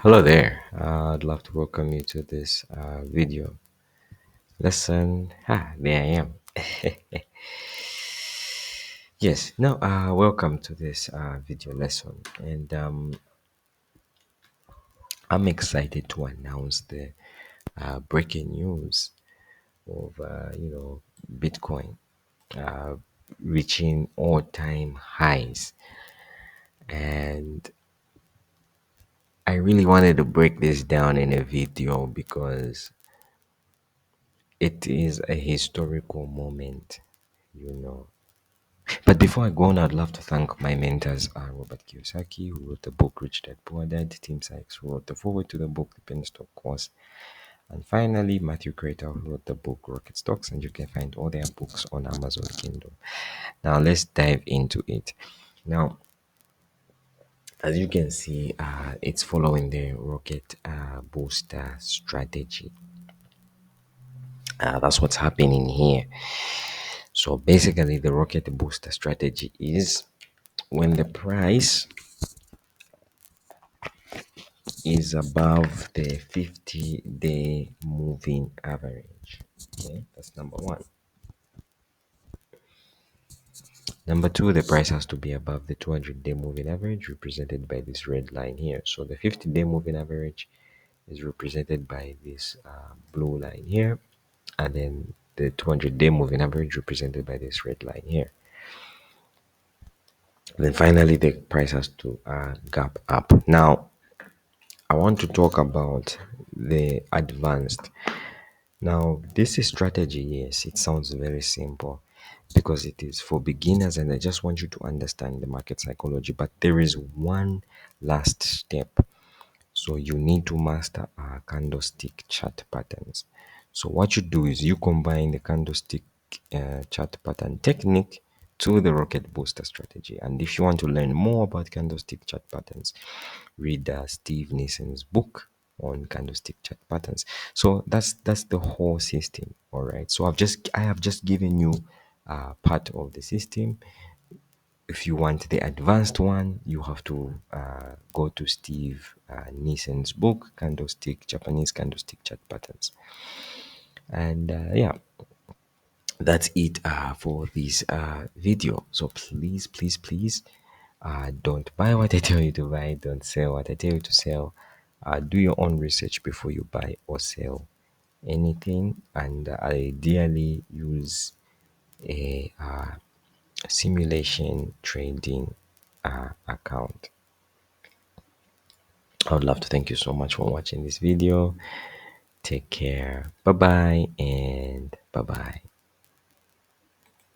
Hello there. I'd love to welcome you to this video lesson. There I am. Yes, now welcome to this video lesson, and I'm excited to announce the breaking news of Bitcoin uh, reaching all-time highs, and I really wanted to break this down in a video because it is a historical moment, you know. But before I go on, I'd love to thank my mentors, Robert Kiyosaki, who wrote the book Rich Dad Poor Dad, Tim Sykes, who wrote the foreword to the book The Penny Stock Course, and finally Matthew Crater, who wrote the book Rocket Stocks, and you can find all their books on Amazon Kindle. Now let's dive into it. Now, as you can see, it's following the rocket booster strategy. That's what's happening here. So basically, the rocket booster strategy is when the price is above the 50-day moving average. Okay, that's number one. Number two, the price has to be above the 200-day moving average, represented by this red line here. So the 50-day moving average is represented by this blue line here, and then the 200-day moving average represented by this red line here. Then finally, the price has to gap up. Now, I want to talk about the advanced. Now, this is strategy. Yes, it sounds very simple because it is for beginners, and I just want you to understand the market psychology. But there is one last step. So you need to master candlestick chart patterns. So what you do is you combine the candlestick chart pattern technique to the rocket booster strategy. And if you want to learn more about candlestick chart patterns, read Steve Nissen's book on candlestick chart patterns. So that's the whole system. All right. So I have just given you part of the system. If you want the advanced one, you have to go to Steve Nissen's book, Japanese Candlestick Chart Patterns. And yeah, that's it for this video. So please, don't buy what I tell you to buy. Don't sell what I tell you to sell. Do your own research before you buy or sell anything, and ideally use a simulation trading account. I would love to thank you so much for watching this video. Take care. Bye bye and bye bye.